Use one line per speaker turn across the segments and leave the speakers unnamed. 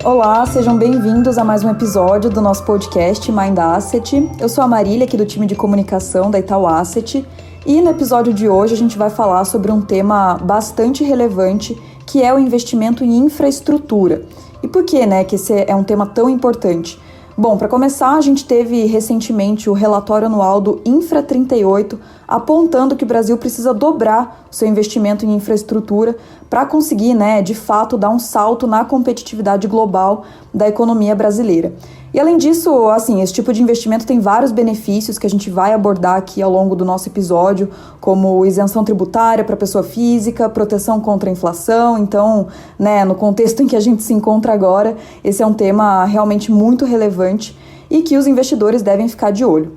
Olá, sejam bem-vindos a mais um episódio do nosso podcast Mind Asset. Eu sou a Marília, aqui do time de comunicação da Itaú Asset, e no episódio de hoje a gente vai falar sobre um tema bastante relevante, que é o investimento em infraestrutura. E por que, que esse é um tema tão importante? Bom, para começar, a gente teve recentemente o relatório anual do Infra 38, apontando que o Brasil precisa dobrar o seu investimento em infraestrutura para conseguir, de fato, dar um salto na competitividade global da economia brasileira. E além disso, esse tipo de investimento tem vários benefícios que a gente vai abordar aqui ao longo do nosso episódio, como isenção tributária para pessoa física, proteção contra a inflação. Então, no contexto em que a gente se encontra agora, esse é um tema realmente muito relevante e que os investidores devem ficar de olho.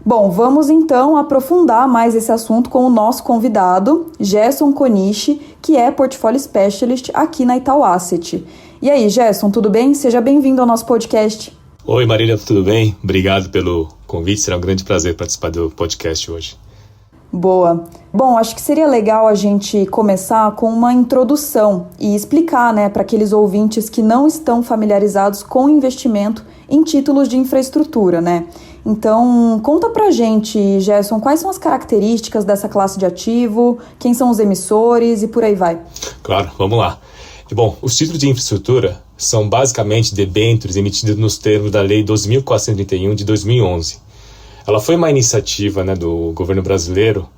Bom, vamos então aprofundar mais esse assunto com o nosso convidado, Gerson Konishi, que é Portfolio Specialist aqui na Itaú Asset. E aí, Gerson, tudo bem? Seja bem-vindo ao nosso podcast.
Oi, Marília, tudo bem? Obrigado pelo convite, será um grande prazer participar do podcast hoje.
Boa. Bom, acho que seria legal a gente começar com uma introdução e explicar, para aqueles ouvintes que não estão familiarizados com investimento em títulos de infraestrutura, Então, conta pra gente, Gerson, quais são as características dessa classe de ativo, quem são os emissores e por aí vai.
Claro, vamos lá. Bom, os títulos de infraestrutura são basicamente debêntures emitidos nos termos da Lei 12.431 de 2011. Ela foi uma iniciativa do governo brasileiro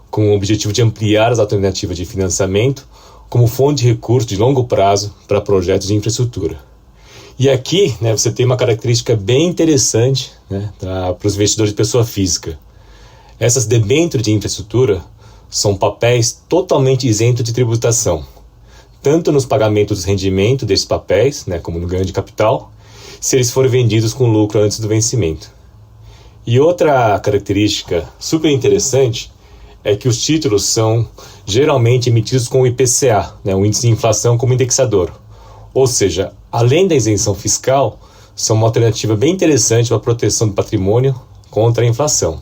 com o objetivo de ampliar as alternativas de financiamento como fonte de recursos de longo prazo para projetos de infraestrutura. E aqui você tem uma característica bem interessante para os investidores de pessoa física. Essas debêntures de infraestrutura são papéis totalmente isentos de tributação, tanto nos pagamentos dos rendimentos desses papéis, como no ganho de capital, se eles forem vendidos com lucro antes do vencimento. E outra característica super interessante é que os títulos são geralmente emitidos com o IPCA, o índice de inflação como indexador. Ou seja, além da isenção fiscal, são uma alternativa bem interessante para a proteção do patrimônio contra a inflação.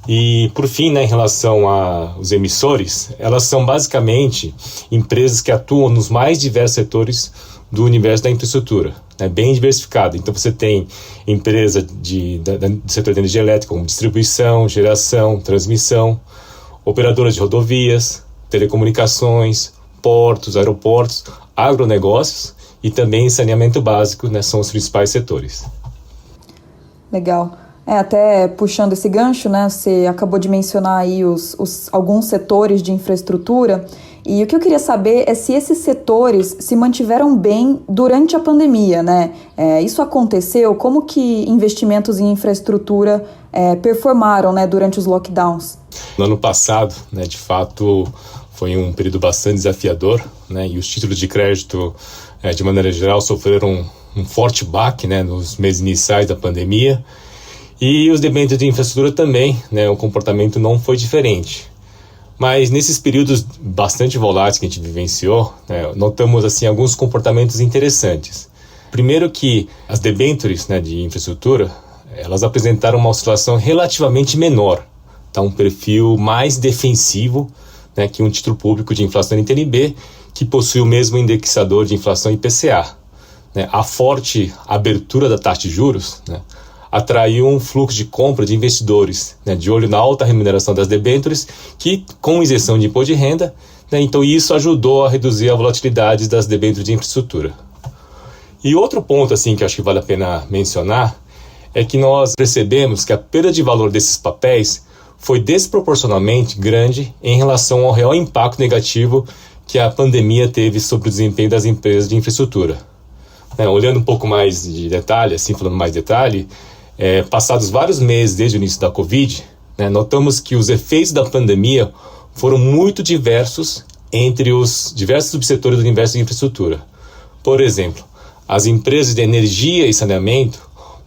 E, por fim, em relação aos emissores, elas são basicamente empresas que atuam nos mais diversos setores do universo da infraestrutura, bem diversificado. Então, você tem empresa do setor de energia elétrica, como distribuição, geração, transmissão, operadoras de rodovias, telecomunicações, portos, aeroportos, agronegócios e também saneamento básico, são os principais setores.
Legal. Até puxando esse gancho, você acabou de mencionar aí alguns setores de infraestrutura, e o que eu queria saber é se esses setores se mantiveram bem durante a pandemia, Isso aconteceu? Como que investimentos em infraestrutura performaram, durante os lockdowns?
No ano passado, de fato, foi um período bastante desafiador, e os títulos de crédito, de maneira geral, sofreram um forte baque, nos meses iniciais da pandemia. E os debêntures de infraestrutura também, o comportamento não foi diferente. Mas nesses períodos bastante voláteis que a gente vivenciou, notamos alguns comportamentos interessantes. Primeiro que as debêntures de infraestrutura, elas apresentaram uma oscilação relativamente menor, um perfil mais defensivo que um título público de inflação NTN-B, que possui o mesmo indexador de inflação IPCA. A forte abertura da taxa de juros, atraiu um fluxo de compra de investidores, de olho na alta remuneração das debêntures, que com isenção de imposto de renda, então isso ajudou a reduzir a volatilidade das debêntures de infraestrutura. E outro ponto que eu acho que vale a pena mencionar é que nós percebemos que a perda de valor desses papéis foi desproporcionalmente grande em relação ao real impacto negativo que a pandemia teve sobre o desempenho das empresas de infraestrutura. Olhando um pouco mais de detalhe, falando mais detalhe, passados vários meses desde o início da Covid, notamos que os efeitos da pandemia foram muito diversos entre os diversos subsetores do universo de infraestrutura. Por exemplo, as empresas de energia e saneamento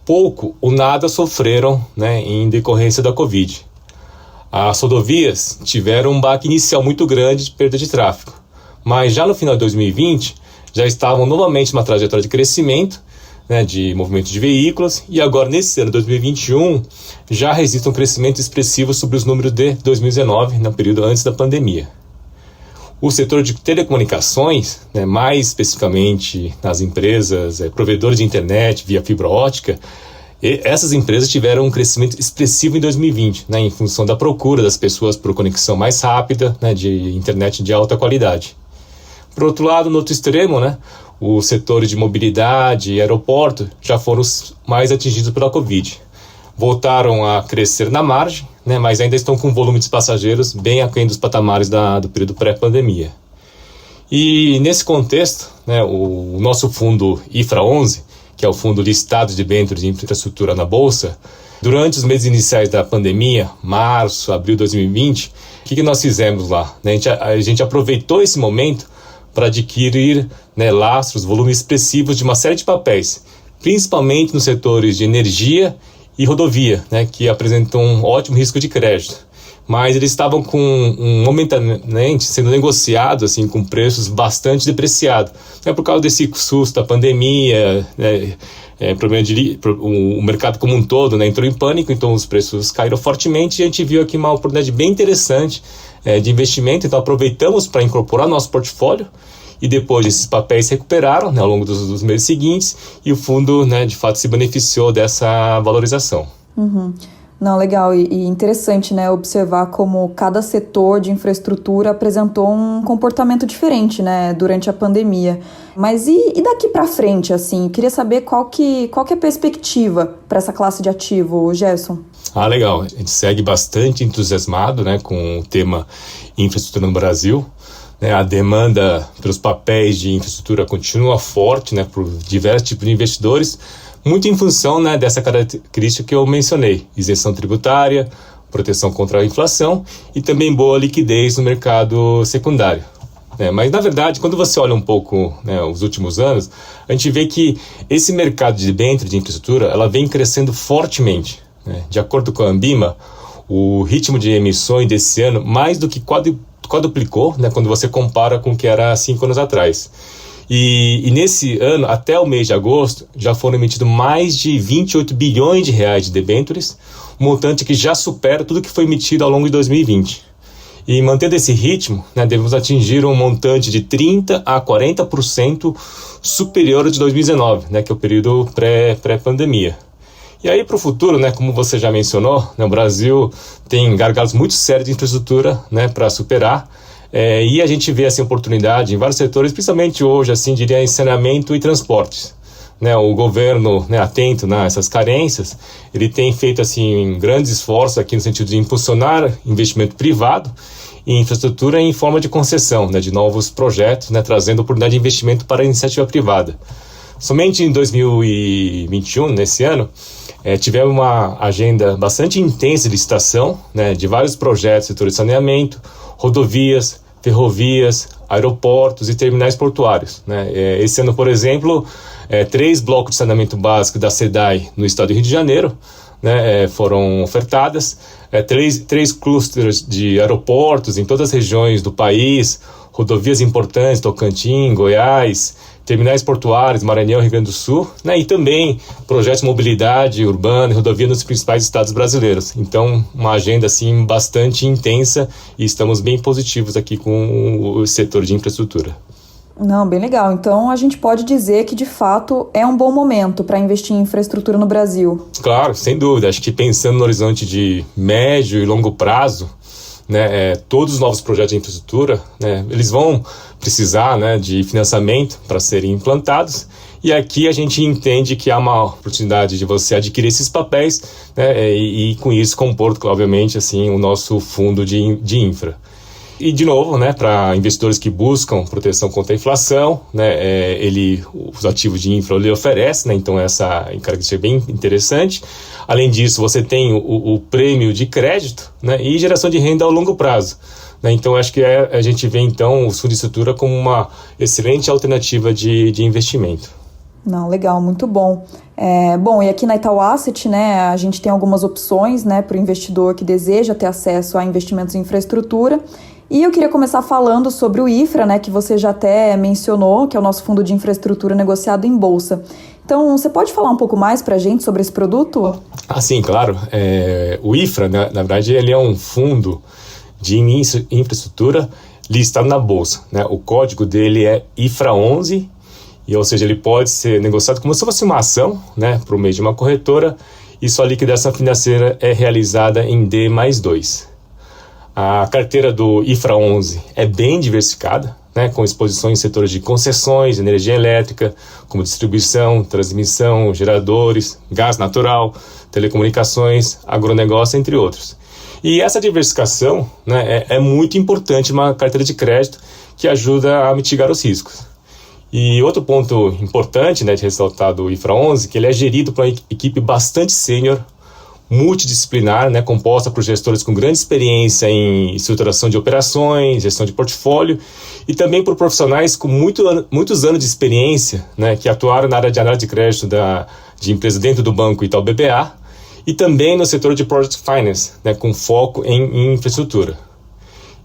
pouco ou nada sofreram em decorrência da Covid. As rodovias tiveram um baque inicial muito grande de perda de tráfego, mas já no final de 2020 já estavam novamente numa trajetória de crescimento de movimento de veículos, e agora nesse ano 2021 já registra um crescimento expressivo sobre os números de 2019, no período antes da pandemia. O setor de telecomunicações, né, mais especificamente nas empresas provedores de internet via fibra ótica, essas empresas tiveram um crescimento expressivo em 2020, né, em função da procura das pessoas por conexão mais rápida, né, de internet de alta qualidade. Por outro lado, no outro extremo, né, os setores de mobilidade e aeroporto já foram os mais atingidos pela Covid. Voltaram a crescer na margem, né, mas ainda estão com volume de passageiros bem aquém dos patamares do período pré-pandemia. E nesse contexto, né, o nosso fundo IFRA 11, que é o Fundo Listado de Debêntures de Infraestrutura na Bolsa, durante os meses iniciais da pandemia, março, abril de 2020, o que nós fizemos lá? A gente aproveitou esse momento para adquirir, né, lastros, volumes expressivos de uma série de papéis, principalmente nos setores de energia e rodovia, né, que apresentam um ótimo risco de crédito. Mas eles estavam momentaneamente sendo negociados assim, com preços bastante depreciados. Né, por causa desse susto da pandemia, né, o mercado como um todo, né, entrou em pânico, então os preços caíram fortemente e a gente viu aqui uma oportunidade bem interessante de investimento. Então aproveitamos para incorporar nosso portfólio e depois esses papéis se recuperaram, né, ao longo dos meses seguintes e o fundo, né, de fato se beneficiou dessa valorização.
Uhum. Não, legal e interessante, né, observar como cada setor de infraestrutura apresentou um comportamento diferente, né, durante a pandemia. Mas e daqui para frente, assim, queria saber qual que é a perspectiva para essa classe de ativo, Gerson?
Legal, a gente segue bastante entusiasmado, né, com o tema infraestrutura no Brasil. A demanda pelos papéis de infraestrutura continua forte, né, por diversos tipos de investidores, muito em função, né, dessa característica que eu mencionei: isenção tributária, proteção contra a inflação e também boa liquidez no mercado secundário. Mas, na verdade, quando você olha um pouco, né, os últimos anos, a gente vê que esse mercado de debêntures de infraestrutura ela vem crescendo fortemente. De acordo com a Ambima, o ritmo de emissões desse ano mais do que quadruplicou, né, quando você compara com o que era 5 anos atrás. E nesse ano, até o mês de agosto, já foram emitidos mais de 28 bilhões de reais de debêntures, um montante que já supera tudo que foi emitido ao longo de 2020. E mantendo esse ritmo, né, devemos atingir um montante de 30% a 40% superior ao de 2019, né, que é o período pré-pandemia. E aí para o futuro, né, como você já mencionou, né, o Brasil tem gargalos muito sérios de infraestrutura, né, para superar, e a gente vê assim, oportunidade em vários setores, principalmente hoje, assim, diria, em saneamento e transportes. O governo, né, atento nessas carências, ele tem feito assim, grandes esforços aqui no sentido de impulsionar investimento privado em infraestrutura em forma de concessão, né, de novos projetos, né, trazendo oportunidade de investimento para a iniciativa privada. Somente em 2021, nesse ano, tivemos uma agenda bastante intensa de licitação, né, de vários projetos do setor de saneamento, rodovias, ferrovias, aeroportos e terminais portuários. Esse ano, por exemplo, 3 blocos de saneamento básico da SEDAI no estado do Rio de Janeiro, né, foram ofertadas, 3 clusters de aeroportos em todas as regiões do país, rodovias importantes, Tocantins, Goiás, terminais portuários, Maranhão, Rio Grande do Sul, né, e também projetos de mobilidade urbana e rodovia nos principais estados brasileiros. Então, uma agenda assim, bastante intensa e estamos bem positivos aqui com o setor de infraestrutura.
Não, bem legal. Então, a gente pode dizer que, de fato, é um bom momento para investir em infraestrutura no Brasil.
Claro, sem dúvida. Acho que pensando no horizonte de médio e longo prazo, né, todos os novos projetos de infraestrutura, né, eles vão precisar, né, de financiamento para serem implantados, e aqui a gente entende que há uma oportunidade de você adquirir esses papéis, né, e com isso compor, obviamente, assim, o nosso fundo de infra. E, de novo, né, para investidores que buscam proteção contra a inflação, né, os ativos de infra ele oferece, né, então essa característica é bem interessante. Além disso, você tem o prêmio de crédito, né, e geração de renda ao longo prazo. Né, então, acho que a gente vê, então, o fundo de estrutura como uma excelente alternativa de investimento.
Não, legal, muito bom. Bom, e aqui na Itaú Asset, né, a gente tem algumas opções, né, para o investidor que deseja ter acesso a investimentos em infraestrutura. E eu queria começar falando sobre o IFRA, né, que você já até mencionou, que é o nosso fundo de infraestrutura negociado em bolsa. Então, você pode falar um pouco mais para a gente sobre esse produto?
Sim, claro. O IFRA, na verdade, ele é um fundo de infraestrutura listado na bolsa, né? O código dele é IFRA11, ou seja, ele pode ser negociado como se fosse uma ação, né, por meio de uma corretora, e sua liquidação financeira é realizada em D+2. A carteira do IFRA11 é bem diversificada, né, com exposições em setores de concessões, energia elétrica, como distribuição, transmissão, geradores, gás natural, telecomunicações, agronegócio, entre outros. E essa diversificação, né, é muito importante numa carteira de crédito que ajuda a mitigar os riscos. E outro ponto importante, né, de ressaltar do IFRA11, que ele é gerido por uma equipe bastante sênior, multidisciplinar, né, composta por gestores com grande experiência em estruturação de operações, gestão de portfólio, e também por profissionais com muitos anos de experiência, né, que atuaram na área de análise de crédito de empresas dentro do banco Itaú BBA, e também no setor de Project Finance, né, com foco em infraestrutura.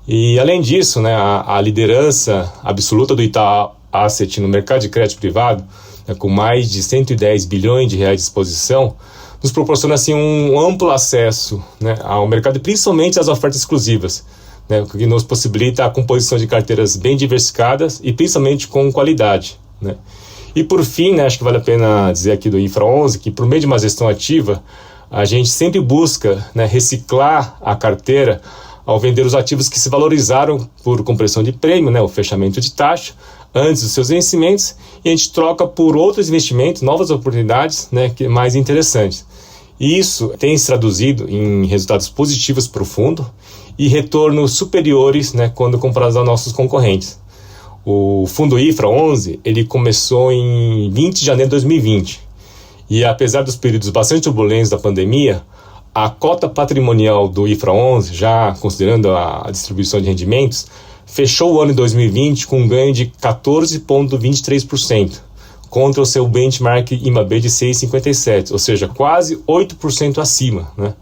E além disso, né, a liderança absoluta do Itaú Asset no mercado de crédito privado, né, com mais de 110 bilhões de reais de exposição, nos proporciona assim, um amplo acesso, né, ao mercado, principalmente às ofertas exclusivas, né, o que nos possibilita a composição de carteiras bem diversificadas e principalmente com qualidade, né. E por fim, né, acho que vale a pena dizer aqui do IFRA11 que por meio de uma gestão ativa, a gente sempre busca, né, reciclar a carteira ao vender os ativos que se valorizaram por compressão de prêmio, né, o fechamento de taxa, antes dos seus vencimentos, e a gente troca por outros investimentos, novas oportunidades, né, mais interessantes. E isso tem se traduzido em resultados positivos para o fundo e retornos superiores, né, quando comparados aos nossos concorrentes. O fundo IFRA11 ele começou em 20 de janeiro de 2020 e apesar dos períodos bastante turbulentos da pandemia, a cota patrimonial do IFRA11, já considerando a distribuição de rendimentos, fechou o ano de 2020 com um ganho de 14,23%, contra o seu benchmark IMAB de 6,57%, ou seja, quase 8% acima, né?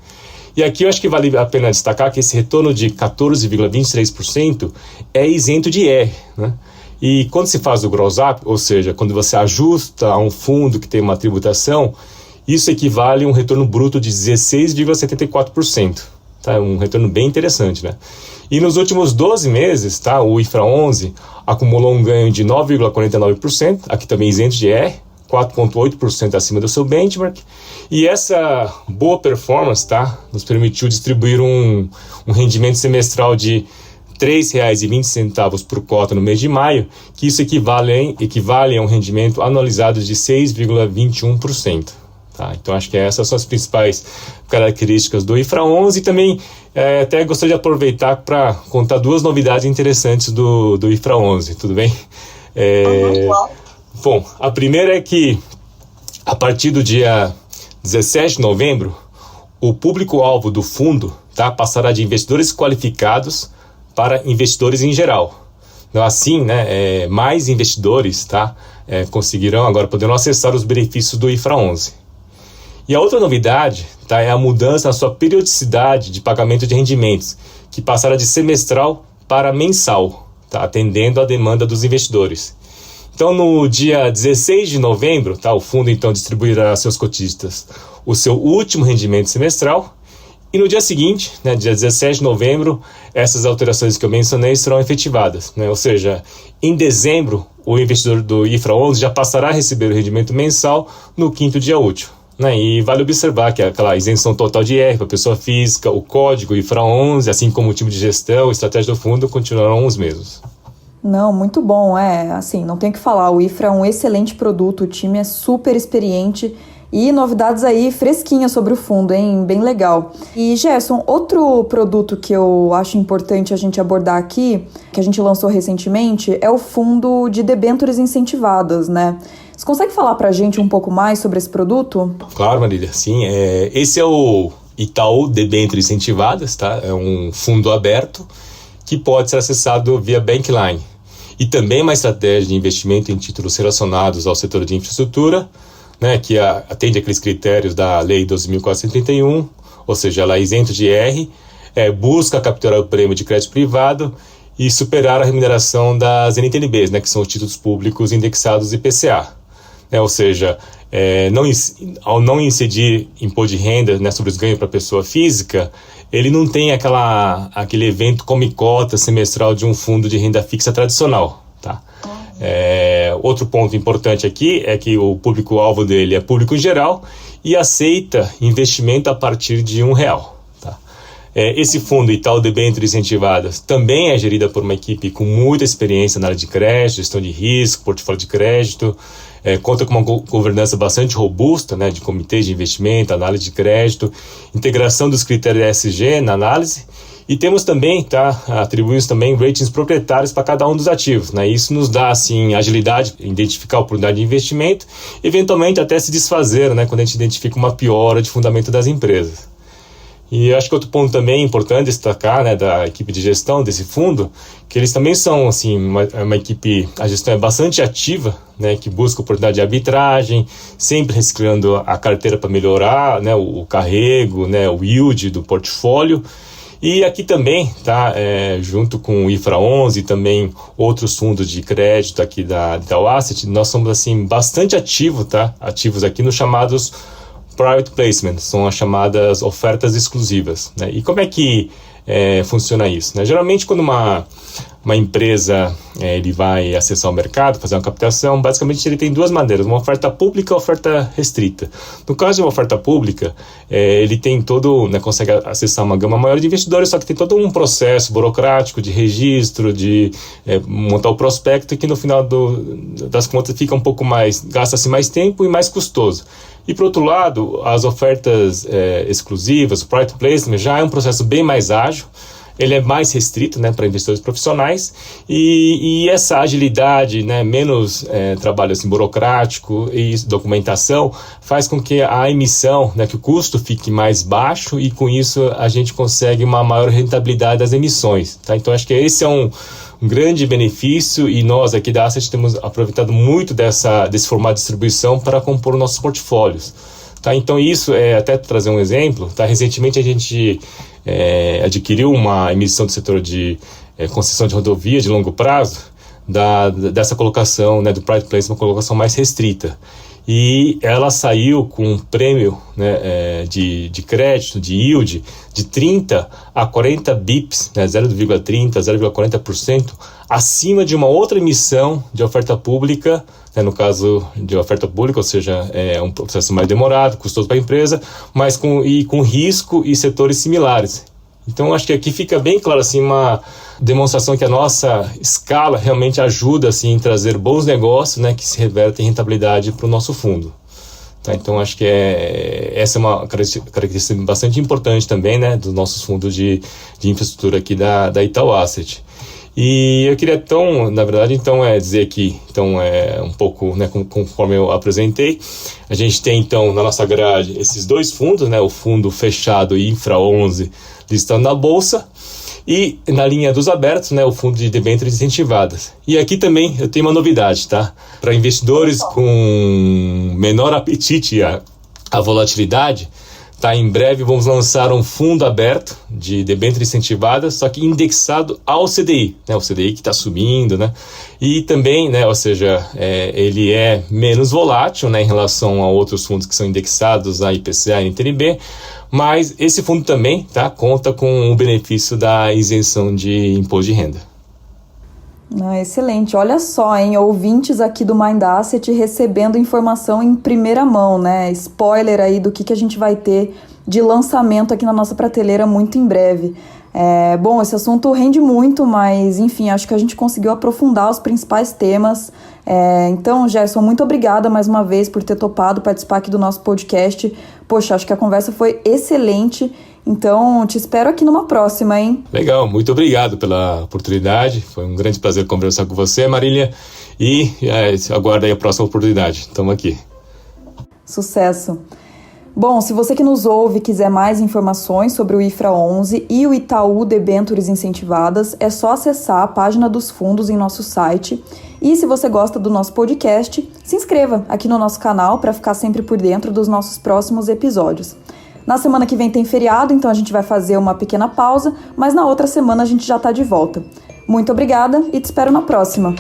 E aqui eu acho que vale a pena destacar que esse retorno de 14,23% é isento de IR, né? E quando se faz o gross up, ou seja, quando você ajusta a um fundo que tem uma tributação, isso equivale a um retorno bruto de 16,74%. Tá? Um retorno bem interessante, né? E nos últimos 12 meses, tá, o IFRA11 acumulou um ganho de 9,49%, aqui também isento de IR, 4,8% acima do seu benchmark. E essa boa performance, tá, nos permitiu distribuir um rendimento semestral de R$ 3,20 por cota no mês de maio, que isso equivale a um rendimento anualizado de 6,21%. Tá, então acho que essas são as principais características do IFRA11 e também até gostaria de aproveitar para contar duas novidades interessantes do IFRA11, tudo bem? Bom, a primeira é que a partir do dia 17 de novembro, o público-alvo do fundo, tá, passará de investidores qualificados para investidores em geral. Então, assim, né, mais investidores, tá, conseguirão agora poderão acessar os benefícios do IFRA11. E a outra novidade, tá, é a mudança na sua periodicidade de pagamento de rendimentos, que passará de semestral para mensal, tá, atendendo à demanda dos investidores. Então, no dia 16 de novembro, tá, o fundo então distribuirá a seus cotistas o seu último rendimento semestral, e no dia seguinte, né, dia 17 de novembro, essas alterações que eu mencionei serão efetivadas, né? Ou seja, em dezembro, o investidor do IFRA11 já passará a receber o rendimento mensal no quinto dia útil. Né? E vale observar que aquela isenção total de IR para a pessoa física, o código IFRA11, assim como o tipo de gestão e estratégia do fundo, continuarão os mesmos.
Não, muito bom, assim, não tem o que falar, o IFRA é um excelente produto, o time é super experiente e novidades aí fresquinhas sobre o fundo, hein, bem legal. E Gerson, outro produto que eu acho importante a gente abordar aqui, que a gente lançou recentemente, é o fundo de debêntures incentivadas, né? Você consegue falar pra gente um pouco mais sobre esse produto?
Claro, Marília, sim. Esse é o Itaú Debêntures Incentivadas, tá? É um fundo aberto que pode ser acessado via Bankline. E também uma estratégia de investimento em títulos relacionados ao setor de infraestrutura, né, que atende aqueles critérios da Lei 12.431, ou seja, ela é isento de IR, busca capturar o prêmio de crédito privado e superar a remuneração das NTNBs, né, que são os títulos públicos indexados IPCA. Ou seja, ao não incidir imposto de renda, né, sobre os ganhos para a pessoa física, ele não tem aquele evento come cota semestral de um fundo de renda fixa tradicional, tá? Outro ponto importante aqui é que o público-alvo dele é público em geral e aceita investimento a partir de R$1. Tá? Esse fundo Itaú Debêntures Incentivadas também é gerida por uma equipe com muita experiência na área de crédito, gestão de risco, portfólio de crédito, conta com uma governança bastante robusta, né, de comitês de investimento, análise de crédito, integração dos critérios ESG na análise. E temos também, atribuímos também ratings proprietários para cada um dos ativos, né? Isso nos dá, assim, agilidade, identificar a oportunidade de investimento, eventualmente até se desfazer, né? Quando a gente identifica uma piora de fundamento das empresas. E eu acho que outro ponto também importante destacar, né, da equipe de gestão desse fundo, que eles também são, assim, uma equipe, a gestão é bastante ativa, né, que busca oportunidade de arbitragem, sempre reciclando a carteira para melhorar, né, o carrego, né, o yield do portfólio. E aqui também, junto com o IFRA 11 e também outros fundos de crédito aqui da Itaú Asset, nós somos assim, bastante ativos aqui nos chamados private placements, são as chamadas ofertas exclusivas, né? E como é que funciona isso, né? Geralmente quando uma empresa ele vai acessar o mercado, fazer uma captação, basicamente ele tem duas maneiras, uma oferta pública e uma oferta restrita. No caso de uma oferta pública, ele tem consegue acessar uma gama maior de investidores, só que tem todo um processo burocrático de registro, de montar o prospecto, que no final das contas fica um pouco mais, gasta-se mais tempo e mais custoso. E, por outro lado, as ofertas exclusivas, o private placement, já é um processo bem mais ágil, ele é mais restrito, né, para investidores profissionais, e essa agilidade, né, menos trabalho assim, burocrático e documentação, faz com que a emissão, né, que o custo fique mais baixo, e com isso a gente consegue uma maior rentabilidade das emissões. Tá? Então, acho que esse é um grande benefício, e nós aqui da Asset temos aproveitado muito desse formato de distribuição para compor nossos portfólios. Tá? Então isso, até trazer um exemplo, recentemente a gente adquiriu uma emissão do setor de concessão de rodovia de longo prazo, dessa colocação, né, do private placement, uma colocação mais restrita. E ela saiu com um prêmio, né, de crédito, de yield, de 30 a 40 bips, né, 0,30 a 0,40%, acima de uma outra emissão de oferta pública, né, no caso de oferta pública, ou seja, é um processo mais demorado, custoso para a empresa, mas com risco e setores similares. Então, acho que aqui fica bem claro assim, uma demonstração que a nossa escala realmente ajuda assim, em trazer bons negócios, né, que se revertem em rentabilidade para o nosso fundo. Tá? Então, acho que essa é uma característica bastante importante também, né, dos nossos fundos de infraestrutura aqui da Itaú Asset. E eu queria, então, na verdade, dizer aqui, um pouco, né, conforme eu apresentei, a gente tem, então, na nossa grade, esses dois fundos, né, o fundo fechado e IFRA 11, listando na Bolsa, e na linha dos abertos, né, o fundo de debêntures incentivadas. E aqui também eu tenho uma novidade, tá? Para investidores com menor apetite à volatilidade, tá? Em breve vamos lançar um fundo aberto de debêntures incentivadas, só que indexado ao CDI, né? O CDI que está subindo, né? E também, né, ou seja, ele é menos volátil, né, em relação a outros fundos que são indexados a IPCA e NTNB, mas esse fundo também, tá, conta com o benefício da isenção de imposto de renda.
Excelente, olha só, hein, ouvintes aqui do Mind Asset recebendo informação em primeira mão, né, spoiler aí do que a gente vai ter de lançamento aqui na nossa prateleira muito em breve. Bom, esse assunto rende muito, mas enfim, acho que a gente conseguiu aprofundar os principais temas. Então, Gerson, muito obrigada mais uma vez por ter topado participar aqui do nosso podcast. Poxa, acho que a conversa foi excelente, então te espero aqui numa próxima, hein?
Legal, muito obrigado pela oportunidade, foi um grande prazer conversar com você, Marília, e aguardo aí a próxima oportunidade, estamos aqui.
Sucesso! Bom, se você que nos ouve quiser mais informações sobre o IFRA 11 e o Itaú Debêntures Incentivadas, é só acessar a página dos fundos em nosso site. E se você gosta do nosso podcast, se inscreva aqui no nosso canal para ficar sempre por dentro dos nossos próximos episódios. Na semana que vem tem feriado, então a gente vai fazer uma pequena pausa, mas na outra semana a gente já está de volta. Muito obrigada e te espero na próxima!